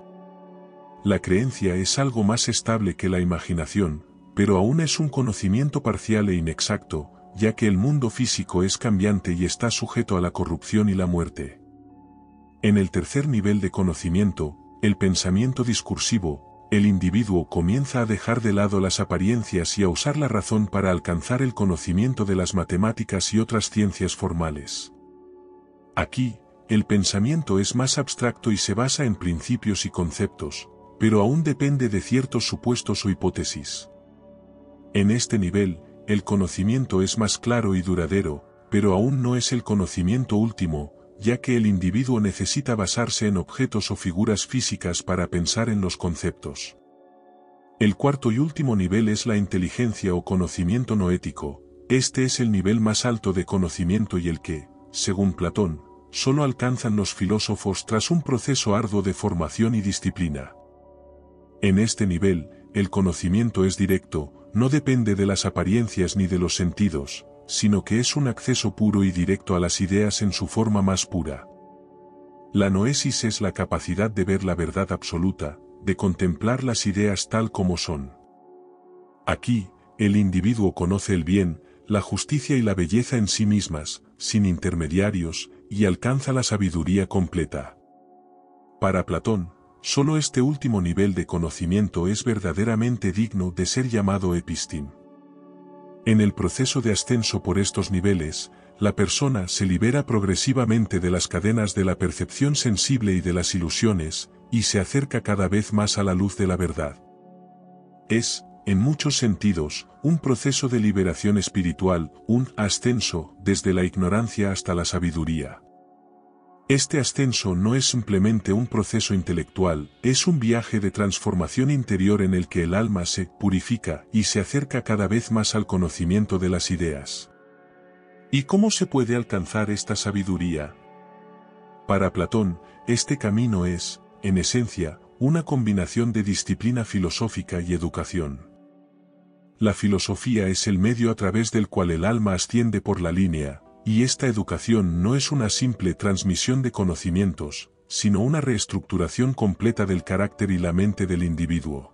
La creencia es algo más estable que la imaginación, pero aún es un conocimiento parcial e inexacto, ya que el mundo físico es cambiante y está sujeto a la corrupción y la muerte. En el tercer nivel de conocimiento, el pensamiento discursivo, el individuo comienza a dejar de lado las apariencias y a usar la razón para alcanzar el conocimiento de las matemáticas y otras ciencias formales. Aquí, el pensamiento es más abstracto y se basa en principios y conceptos, pero aún depende de ciertos supuestos o hipótesis. En este nivel, el conocimiento es más claro y duradero, pero aún no es el conocimiento último, ya que el individuo necesita basarse en objetos o figuras físicas para pensar en los conceptos. El cuarto y último nivel es la inteligencia o conocimiento noético. Este es el nivel más alto de conocimiento y el que, según Platón, solo alcanzan los filósofos tras un proceso arduo de formación y disciplina. En este nivel, el conocimiento es directo, no depende de las apariencias ni de los sentidos, sino que es un acceso puro y directo a las ideas en su forma más pura. La noesis es la capacidad de ver la verdad absoluta, de contemplar las ideas tal como son. Aquí, el individuo conoce el bien, la justicia y la belleza en sí mismas, sin intermediarios, y alcanza la sabiduría completa. Para Platón, solo este último nivel de conocimiento es verdaderamente digno de ser llamado episteme. En el proceso de ascenso por estos niveles, la persona se libera progresivamente de las cadenas de la percepción sensible y de las ilusiones, y se acerca cada vez más a la luz de la verdad. Es, en muchos sentidos, un proceso de liberación espiritual, un ascenso desde la ignorancia hasta la sabiduría. Este ascenso no es simplemente un proceso intelectual, es un viaje de transformación interior en el que el alma se purifica y se acerca cada vez más al conocimiento de las ideas. ¿Y cómo se puede alcanzar esta sabiduría? Para Platón, este camino es, en esencia, una combinación de disciplina filosófica y educación. La filosofía es el medio a través del cual el alma asciende por la línea, y esta educación no es una simple transmisión de conocimientos, sino una reestructuración completa del carácter y la mente del individuo.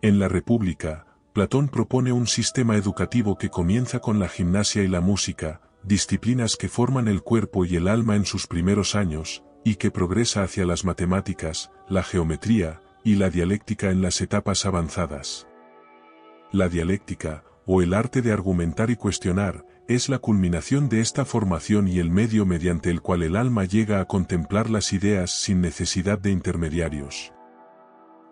En la República, Platón propone un sistema educativo que comienza con la gimnasia y la música, disciplinas que forman el cuerpo y el alma en sus primeros años, y que progresa hacia las matemáticas, la geometría, y la dialéctica en las etapas avanzadas. La dialéctica, o el arte de argumentar y cuestionar, es la culminación de esta formación y el medio mediante el cual el alma llega a contemplar las ideas sin necesidad de intermediarios.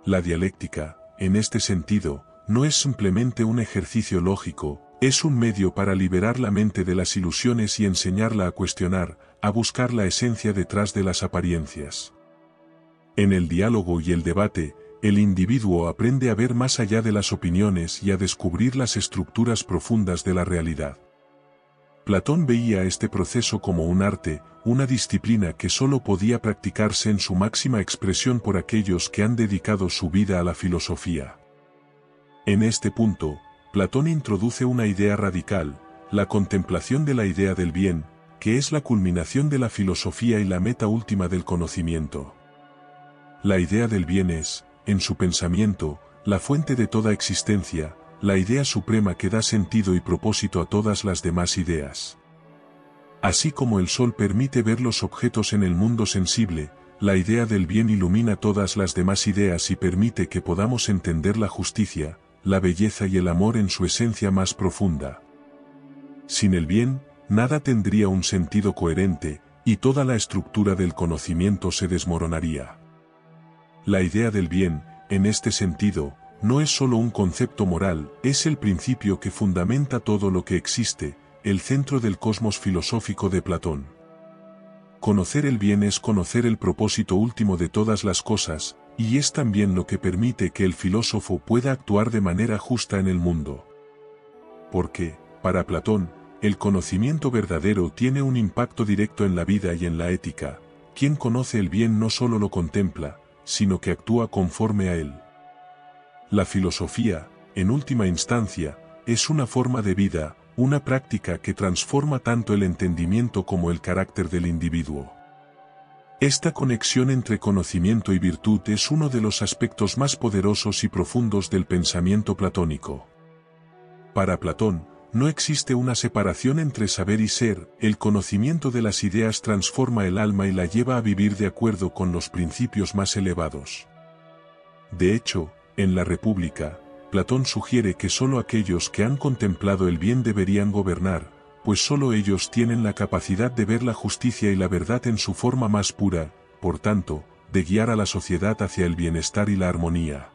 La dialéctica, en este sentido, no es simplemente un ejercicio lógico, es un medio para liberar la mente de las ilusiones y enseñarla a cuestionar, a buscar la esencia detrás de las apariencias. En el diálogo y el debate, el individuo aprende a ver más allá de las opiniones y a descubrir las estructuras profundas de la realidad. Platón veía este proceso como un arte, una disciplina que solo podía practicarse en su máxima expresión por aquellos que han dedicado su vida a la filosofía. En este punto, Platón introduce una idea radical, la contemplación de la idea del bien, que es la culminación de la filosofía y la meta última del conocimiento. La idea del bien es, en su pensamiento, la fuente de toda existencia, la idea suprema que da sentido y propósito a todas las demás ideas. Así como el sol permite ver los objetos en el mundo sensible, la idea del bien ilumina todas las demás ideas y permite que podamos entender la justicia, la belleza y el amor en su esencia más profunda. Sin el bien, nada tendría un sentido coherente, y toda la estructura del conocimiento se desmoronaría. La idea del bien, en este sentido, no es solo un concepto moral, es el principio que fundamenta todo lo que existe, el centro del cosmos filosófico de Platón. Conocer el bien es conocer el propósito último de todas las cosas, y es también lo que permite que el filósofo pueda actuar de manera justa en el mundo. Porque, para Platón, el conocimiento verdadero tiene un impacto directo en la vida y en la ética. Quien conoce el bien no solo lo contempla, sino que actúa conforme a él. La filosofía, en última instancia, es una forma de vida, una práctica que transforma tanto el entendimiento como el carácter del individuo. Esta conexión entre conocimiento y virtud es uno de los aspectos más poderosos y profundos del pensamiento platónico. Para Platón, no existe una separación entre saber y ser, el conocimiento de las ideas transforma el alma y la lleva a vivir de acuerdo con los principios más elevados. De hecho, en la República, Platón sugiere que solo aquellos que han contemplado el bien deberían gobernar, pues solo ellos tienen la capacidad de ver la justicia y la verdad en su forma más pura, por tanto, de guiar a la sociedad hacia el bienestar y la armonía.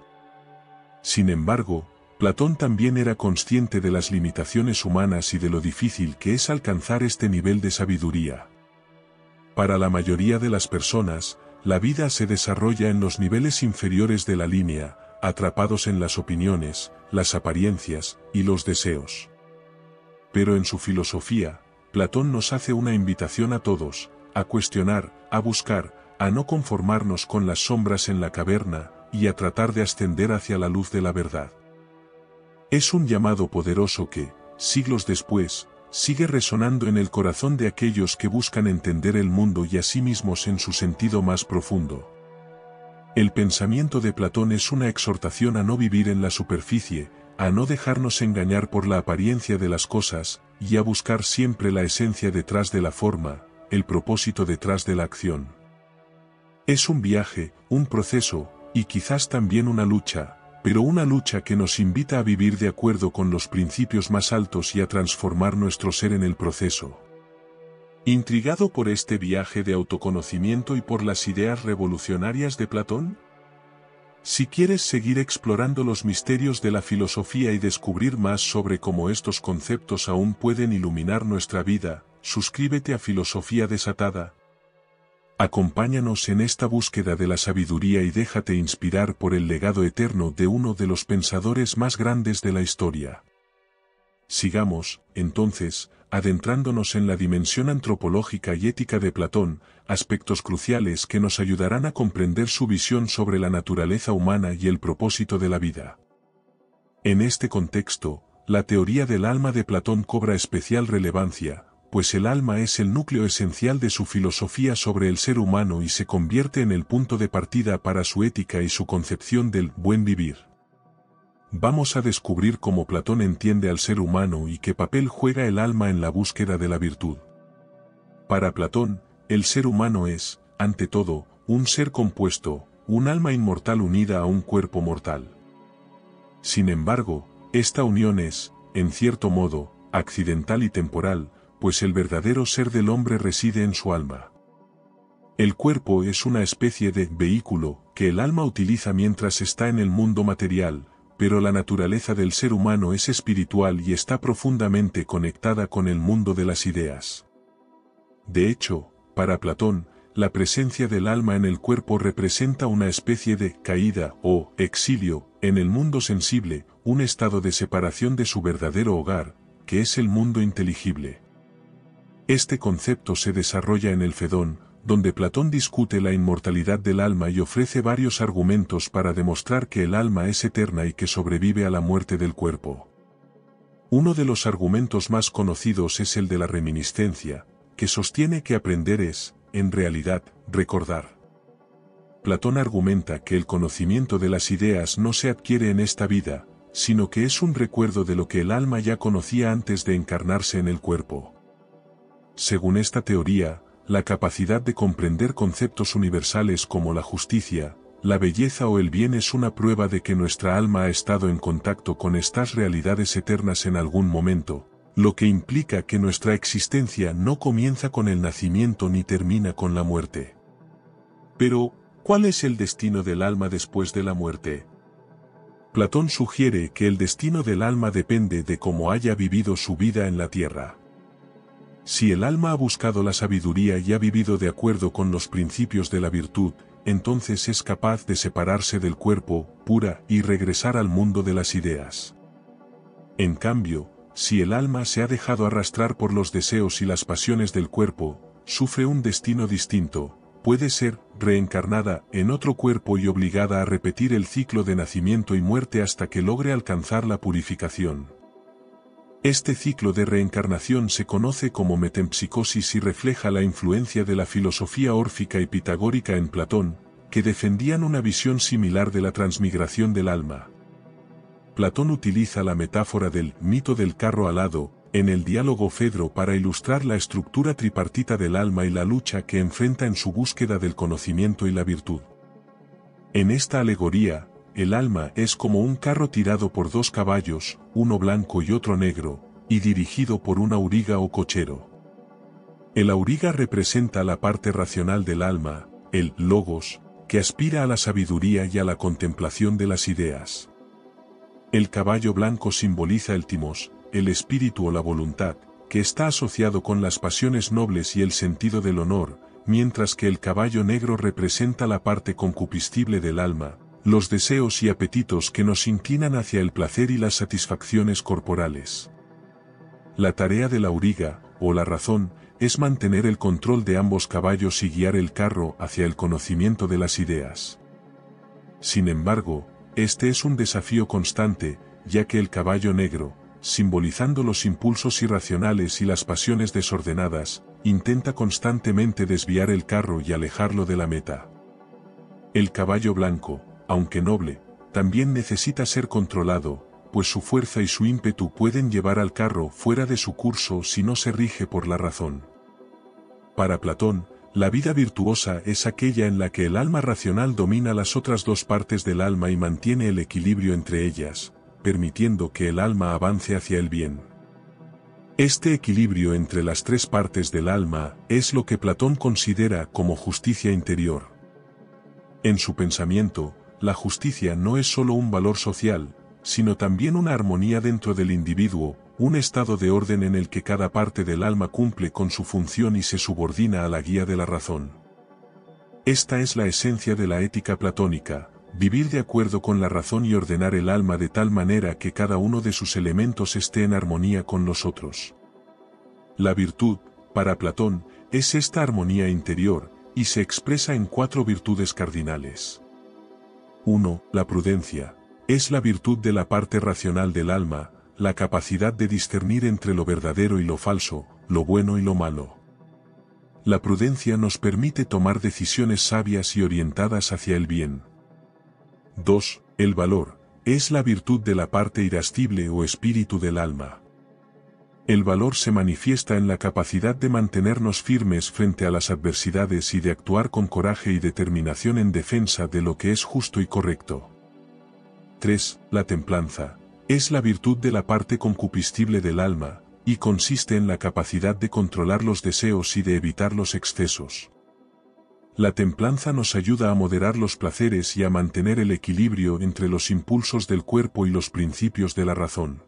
Sin embargo, Platón también era consciente de las limitaciones humanas y de lo difícil que es alcanzar este nivel de sabiduría. Para la mayoría de las personas, la vida se desarrolla en los niveles inferiores de la línea, atrapados en las opiniones, las apariencias y los deseos. Pero en su filosofía, Platón nos hace una invitación a todos, a cuestionar, a buscar, a no conformarnos con las sombras en la caverna, y a tratar de ascender hacia la luz de la verdad. Es un llamado poderoso que, siglos después, sigue resonando en el corazón de aquellos que buscan entender el mundo y a sí mismos en su sentido más profundo. El pensamiento de Platón es una exhortación a no vivir en la superficie, a no dejarnos engañar por la apariencia de las cosas, y a buscar siempre la esencia detrás de la forma, el propósito detrás de la acción. Es un viaje, un proceso, y quizás también una lucha, pero una lucha que nos invita a vivir de acuerdo con los principios más altos y a transformar nuestro ser en el proceso. ¿Intrigado por este viaje de autoconocimiento y por las ideas revolucionarias de Platón? Si quieres seguir explorando los misterios de la filosofía y descubrir más sobre cómo estos conceptos aún pueden iluminar nuestra vida, suscríbete a Filosofía Desatada. Acompáñanos en esta búsqueda de la sabiduría y déjate inspirar por el legado eterno de uno de los pensadores más grandes de la historia. Sigamos, entonces, adentrándonos en la dimensión antropológica y ética de Platón, aspectos cruciales que nos ayudarán a comprender su visión sobre la naturaleza humana y el propósito de la vida. En este contexto, la teoría del alma de Platón cobra especial relevancia, pues el alma es el núcleo esencial de su filosofía sobre el ser humano y se convierte en el punto de partida para su ética y su concepción del buen vivir. Vamos a descubrir cómo Platón entiende al ser humano y qué papel juega el alma en la búsqueda de la virtud. Para Platón, el ser humano es, ante todo, un ser compuesto, un alma inmortal unida a un cuerpo mortal. Sin embargo, esta unión es, en cierto modo, accidental y temporal, pues el verdadero ser del hombre reside en su alma. El cuerpo es una especie de vehículo que el alma utiliza mientras está en el mundo material, pero la naturaleza del ser humano es espiritual y está profundamente conectada con el mundo de las ideas. De hecho, para Platón, la presencia del alma en el cuerpo representa una especie de caída o exilio en el mundo sensible, un estado de separación de su verdadero hogar, que es el mundo inteligible. Este concepto se desarrolla en el Fedón, donde Platón discute la inmortalidad del alma y ofrece varios argumentos para demostrar que el alma es eterna y que sobrevive a la muerte del cuerpo. Uno de los argumentos más conocidos es el de la reminiscencia, que sostiene que aprender es, en realidad, recordar. Platón argumenta que el conocimiento de las ideas no se adquiere en esta vida, sino que es un recuerdo de lo que el alma ya conocía antes de encarnarse en el cuerpo. Según esta teoría, la capacidad de comprender conceptos universales como la justicia, la belleza o el bien es una prueba de que nuestra alma ha estado en contacto con estas realidades eternas en algún momento, lo que implica que nuestra existencia no comienza con el nacimiento ni termina con la muerte. Pero, ¿cuál es el destino del alma después de la muerte? Platón sugiere que el destino del alma depende de cómo haya vivido su vida en la tierra. Si el alma ha buscado la sabiduría y ha vivido de acuerdo con los principios de la virtud, entonces es capaz de separarse del cuerpo, pura, y regresar al mundo de las ideas. En cambio, si el alma se ha dejado arrastrar por los deseos y las pasiones del cuerpo, sufre un destino distinto, puede ser reencarnada en otro cuerpo y obligada a repetir el ciclo de nacimiento y muerte hasta que logre alcanzar la purificación. Este ciclo de reencarnación se conoce como metempsicosis y refleja la influencia de la filosofía órfica y pitagórica en Platón, que defendían una visión similar de la transmigración del alma. Platón utiliza la metáfora del mito del carro alado, en el diálogo Fedro para ilustrar la estructura tripartita del alma y la lucha que enfrenta en su búsqueda del conocimiento y la virtud. En esta alegoría, el alma es como un carro tirado por dos caballos, uno blanco y otro negro, y dirigido por un auriga o cochero. El auriga representa la parte racional del alma, el logos, que aspira a la sabiduría y a la contemplación de las ideas. El caballo blanco simboliza el timos, el espíritu o la voluntad, que está asociado con las pasiones nobles y el sentido del honor, mientras que el caballo negro representa la parte concupiscible del alma, los deseos y apetitos que nos inclinan hacia el placer y las satisfacciones corporales. La tarea del auriga, o la razón, es mantener el control de ambos caballos y guiar el carro hacia el conocimiento de las ideas. Sin embargo, este es un desafío constante, ya que el caballo negro, simbolizando los impulsos irracionales y las pasiones desordenadas, intenta constantemente desviar el carro y alejarlo de la meta. El caballo blanco, aunque noble, también necesita ser controlado, pues su fuerza y su ímpetu pueden llevar al carro fuera de su curso si no se rige por la razón. Para Platón, la vida virtuosa es aquella en la que el alma racional domina las otras dos partes del alma y mantiene el equilibrio entre ellas, permitiendo que el alma avance hacia el bien. Este equilibrio entre las tres partes del alma es lo que Platón considera como justicia interior. En su pensamiento, la justicia no es solo un valor social, sino también una armonía dentro del individuo, un estado de orden en el que cada parte del alma cumple con su función y se subordina a la guía de la razón. Esta es la esencia de la ética platónica, vivir de acuerdo con la razón y ordenar el alma de tal manera que cada uno de sus elementos esté en armonía con los otros. La virtud, para Platón, es esta armonía interior, y se expresa en 4 virtudes cardinales. 1. La prudencia. Es la virtud de la parte racional del alma, la capacidad de discernir entre lo verdadero y lo falso, lo bueno y lo malo. La prudencia nos permite tomar decisiones sabias y orientadas hacia el bien. 2. El valor. Es la virtud de la parte irascible o espíritu del alma. El valor se manifiesta en la capacidad de mantenernos firmes frente a las adversidades y de actuar con coraje y determinación en defensa de lo que es justo y correcto. 3. La templanza. Es la virtud de la parte concupiscible del alma, y consiste en la capacidad de controlar los deseos y de evitar los excesos. La templanza nos ayuda a moderar los placeres y a mantener el equilibrio entre los impulsos del cuerpo y los principios de la razón.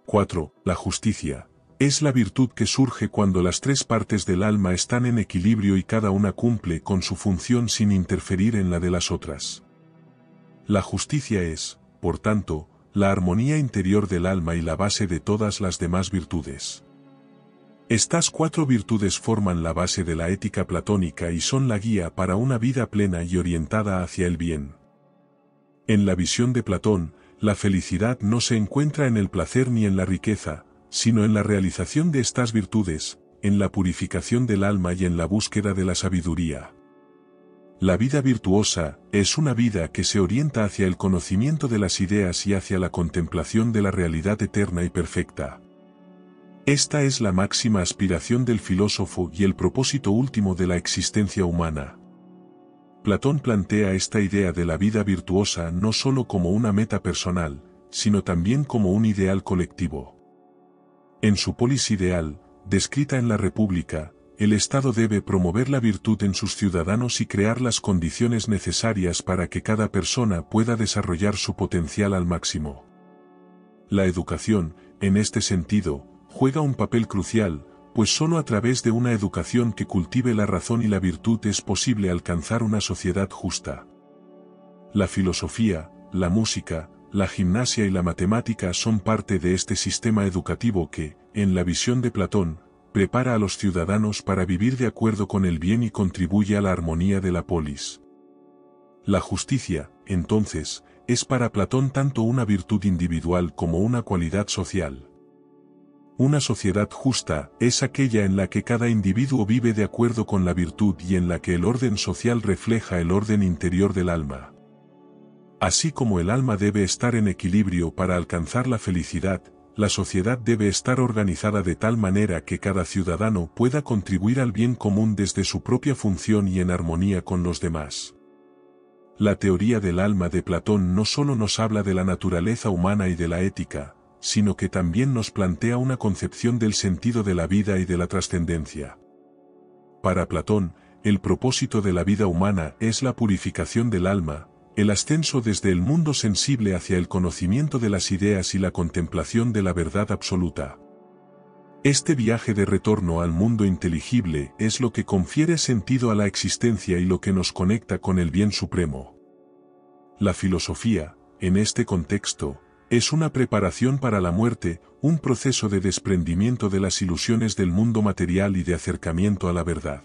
4. La justicia. Es la virtud que surge cuando las tres partes del alma están en equilibrio y cada una cumple con su función sin interferir en la de las otras. La justicia es, por tanto, la armonía interior del alma y la base de todas las demás virtudes. Estas cuatro virtudes forman la base de la ética platónica y son la guía para una vida plena y orientada hacia el bien. En la visión de Platón, la felicidad no se encuentra en el placer ni en la riqueza, sino en la realización de estas virtudes, en la purificación del alma y en la búsqueda de la sabiduría. La vida virtuosa es una vida que se orienta hacia el conocimiento de las ideas y hacia la contemplación de la realidad eterna y perfecta. Esta es la máxima aspiración del filósofo y el propósito último de la existencia humana. Platón plantea esta idea de la vida virtuosa no solo como una meta personal, sino también como un ideal colectivo. En su polis ideal, descrita en la República, el Estado debe promover la virtud en sus ciudadanos y crear las condiciones necesarias para que cada persona pueda desarrollar su potencial al máximo. La educación, en este sentido, juega un papel crucial, pues solo a través de una educación que cultive la razón y la virtud es posible alcanzar una sociedad justa. La filosofía, la música, la gimnasia y la matemática son parte de este sistema educativo que, en la visión de Platón, prepara a los ciudadanos para vivir de acuerdo con el bien y contribuye a la armonía de la polis. La justicia, entonces, es para Platón tanto una virtud individual como una cualidad social. Una sociedad justa es aquella en la que cada individuo vive de acuerdo con la virtud y en la que el orden social refleja el orden interior del alma. Así como el alma debe estar en equilibrio para alcanzar la felicidad, la sociedad debe estar organizada de tal manera que cada ciudadano pueda contribuir al bien común desde su propia función y en armonía con los demás. La teoría del alma de Platón no solo nos habla de la naturaleza humana y de la ética, sino que también nos plantea una concepción del sentido de la vida y de la trascendencia. Para Platón, el propósito de la vida humana es la purificación del alma, el ascenso desde el mundo sensible hacia el conocimiento de las ideas y la contemplación de la verdad absoluta. Este viaje de retorno al mundo inteligible es lo que confiere sentido a la existencia y lo que nos conecta con el bien supremo. La filosofía, en este contexto, es una preparación para la muerte, un proceso de desprendimiento de las ilusiones del mundo material y de acercamiento a la verdad.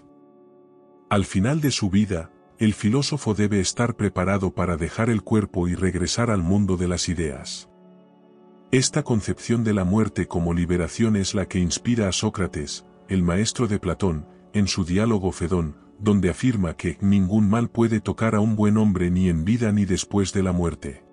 Al final de su vida, el filósofo debe estar preparado para dejar el cuerpo y regresar al mundo de las ideas. Esta concepción de la muerte como liberación es la que inspira a Sócrates, el maestro de Platón, en su diálogo Fedón, donde afirma que ningún mal puede tocar a un buen hombre ni en vida ni después de la muerte.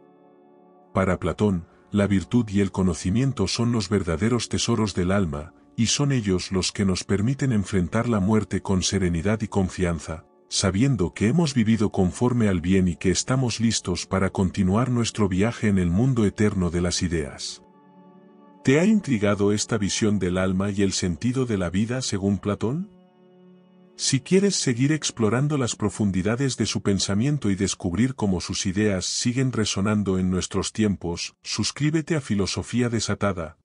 Para Platón, la virtud y el conocimiento son los verdaderos tesoros del alma, y son ellos los que nos permiten enfrentar la muerte con serenidad y confianza, sabiendo que hemos vivido conforme al bien y que estamos listos para continuar nuestro viaje en el mundo eterno de las ideas. ¿Te ha intrigado esta visión del alma y el sentido de la vida según Platón? Si quieres seguir explorando las profundidades de su pensamiento y descubrir cómo sus ideas siguen resonando en nuestros tiempos, suscríbete a Filosofía Desatada,